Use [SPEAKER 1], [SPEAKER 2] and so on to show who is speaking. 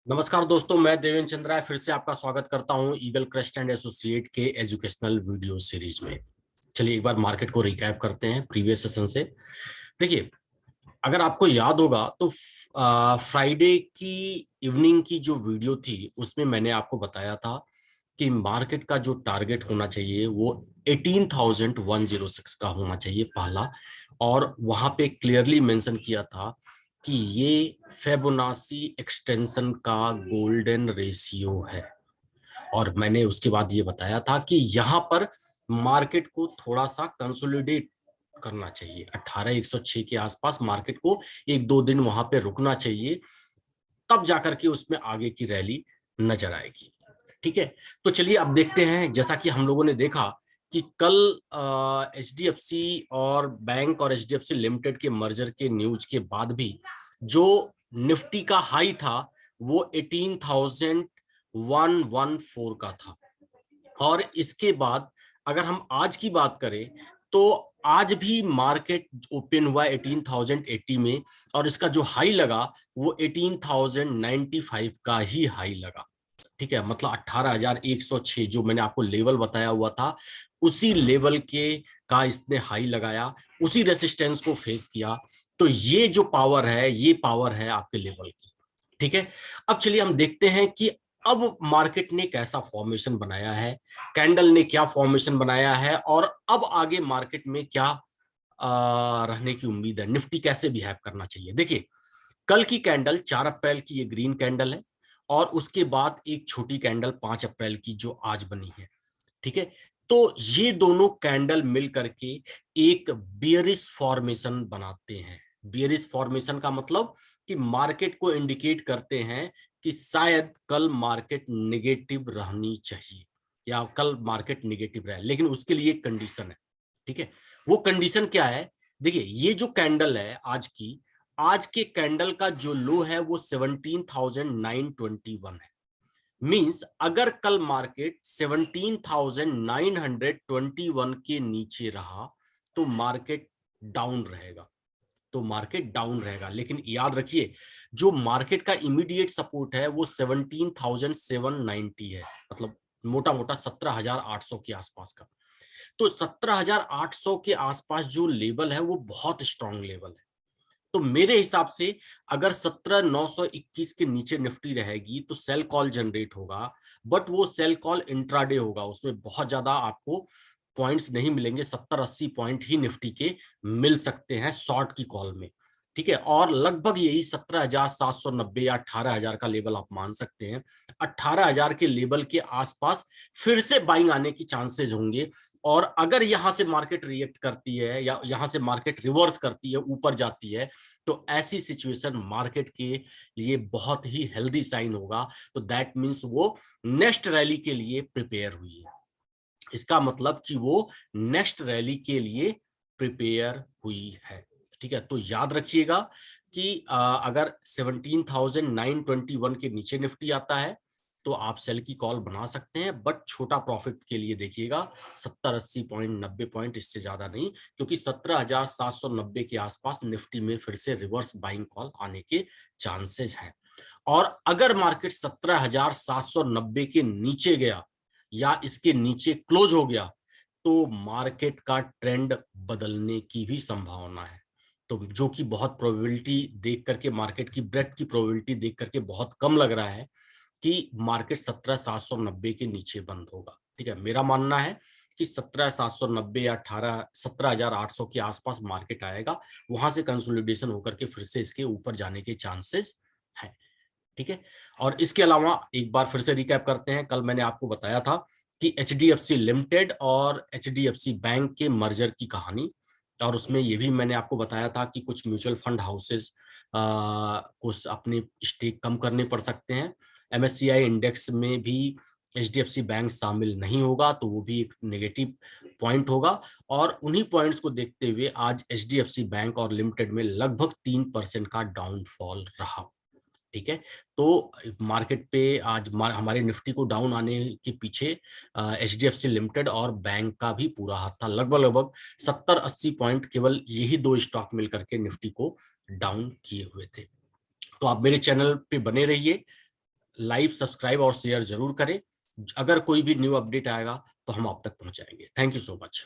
[SPEAKER 1] नमस्कार दोस्तों, मैं देवेंद्र चंद्रा फिर से आपका स्वागत करता हूं ईगल क्रेस्ट एंड एसोसिएट के एजुकेशनल वीडियो सीरीज में। चलिए एक बार मार्केट को रिकैप करते हैं प्रीवियस सेशन से। देखिए, अगर आपको याद होगा तो फ्राइडे की इवनिंग की जो वीडियो थी उसमें मैंने आपको बताया था कि मार्केट का जो टारगेट होना चाहिए वो 18,106 का होना चाहिए पहला। और वहां पे क्लियरली मेंशन किया था कि ये फेबोनाची एक्सटेंशन का गोल्डन रेशियो है। और मैंने उसके बाद ये बताया था कि यहाँ पर मार्केट को थोड़ा सा कंसोलिडेट करना चाहिए, 18,106 के आसपास मार्केट को एक दो दिन वहां पे रुकना चाहिए, तब जाकर के उसमें आगे की रैली नजर आएगी। ठीक है, तो चलिए अब देखते हैं। जैसा कि हम लोगों ने देखा कि कल एचडीएफसी और बैंक और एचडीएफसी लिमिटेड के मर्जर के न्यूज के बाद भी जो निफ्टी का हाई था वो 18,114 का था। और इसके बाद अगर हम आज की बात करें तो आज भी मार्केट ओपन हुआ 18,080 में, और इसका जो हाई लगा वो 18,095 का ही हाई लगा। ठीक है, मतलब 18,106 जो मैंने आपको लेवल बताया हुआ था उसी लेवल के का इसने हाई लगाया, उसी रेसिस्टेंस को फेस किया। तो ये जो पावर है ये पावर है आपके लेवल की। ठीक है, अब चलिए हम देखते हैं कि अब मार्केट ने कैसा फॉर्मेशन बनाया है, कैंडल ने क्या फॉर्मेशन बनाया है, और अब आगे मार्केट में क्या रहने की उम्मीद है, निफ्टी कैसे बिहेव करना चाहिए। देखिए, कल की कैंडल 4 अप्रैल की ये ग्रीन कैंडल है, और उसके बाद एक छोटी कैंडल 5 अप्रैल की जो आज बनी है। ठीक है, तो ये दोनों कैंडल मिल करके एक बियरिश फॉर्मेशन बनाते हैं। बियरिश फॉर्मेशन का मतलब कि मार्केट को इंडिकेट करते हैं कि शायद कल मार्केट नेगेटिव रहनी चाहिए, या कल मार्केट नेगेटिव रहे, लेकिन उसके लिए एक कंडीशन है। ठीक है, वो कंडीशन क्या है? देखिए, ये जो कैंडल है आज के कैंडल का जो लो है वो 17,921 है। मींस अगर कल मार्केट 17,921 के नीचे रहा तो मार्केट डाउन रहेगा, लेकिन याद रखिए, जो मार्केट का इमीडिएट सपोर्ट है वो 17,790 है, मतलब मोटा मोटा 17,800 के आसपास का। तो 17,800 के आसपास जो लेवल है वो बहुत स्ट्रांग लेवल है। तो मेरे हिसाब से अगर 17,921 के नीचे निफ्टी रहेगी तो सेल कॉल जनरेट होगा, बट वो सेल कॉल इंट्राडे होगा, उसमें बहुत ज्यादा आपको पॉइंट्स नहीं मिलेंगे, 70-80 पॉइंट ही निफ्टी के मिल सकते हैं शॉर्ट की कॉल में। ठीक है, और लगभग यही 17,790 या 18,000 का लेवल आप मान सकते हैं। 18,000 के लेवल के आसपास फिर से बाइंग आने की चांसेस होंगे। और अगर यहां से मार्केट रिएक्ट करती है या यहां से मार्केट रिवर्स करती है, ऊपर जाती है, तो ऐसी सिचुएशन मार्केट के लिए बहुत ही हेल्दी साइन होगा। तो दैट मींस वो नेक्स्ट रैली के लिए प्रिपेयर हुई है। इसका मतलब कि वो नेक्स्ट रैली के लिए प्रिपेयर हुई है। ठीक है, तो याद रखिएगा कि अगर 17,921 के नीचे निफ्टी आता है तो आप सेल की कॉल बना सकते हैं, बट छोटा प्रॉफिट के लिए देखिएगा, 70-80 पॉइंट, 90 पॉइंट, इससे ज्यादा नहीं, क्योंकि 17,790 के आसपास निफ्टी में फिर से रिवर्स बाइंग कॉल आने के चांसेस हैं। और अगर मार्केट 17,790 के नीचे गया या इसके नीचे क्लोज हो गया तो मार्केट का ट्रेंड बदलने की भी संभावना है। तो जो कि बहुत प्रोबेबिलिटी देख करके, मार्केट की ब्रेथ की प्रोबेबिलिटी देख करके बहुत कम लग रहा है कि मार्केट 17,790 के नीचे बंद होगा। ठीक है, मेरा मानना है कि 17,790 या 17,800 के आसपास मार्केट आएगा, वहां से कंसोलिडेशन होकर के फिर से इसके ऊपर जाने के चांसेस है। ठीक है, और इसके अलावा एक बार फिर से रिकैप करते हैं। कल मैंने आपको बताया था कि एचडीएफसी लिमिटेड और एचडीएफसी बैंक के मर्जर की कहानी, और उसमें ये भी मैंने आपको बताया था कि कुछ म्यूचुअल फंड हाउसेस को अपने स्टेक कम करने पड़ सकते हैं। एमएससीआई इंडेक्स में भी एचडीएफसी बैंक शामिल नहीं होगा, तो वो भी एक नेगेटिव पॉइंट होगा। और उन्हीं पॉइंट्स को देखते हुए आज एचडीएफसी बैंक और लिमिटेड में लगभग 3% का डाउनफॉल रहा। ठीक है, तो मार्केट पे आज हमारे निफ्टी को डाउन आने के पीछे एचडीएफसी लिमिटेड और बैंक का भी पूरा हाथ था। लगभग लगभग 70-80 पॉइंट केवल यही दो स्टॉक मिलकर के निफ्टी को डाउन किए हुए थे। तो आप मेरे चैनल पे बने रहिए, लाइव, सब्सक्राइब और शेयर जरूर करें। अगर कोई भी न्यू अपडेट आएगा तो हम आप तक पहुंचाएंगे। Thank you so much.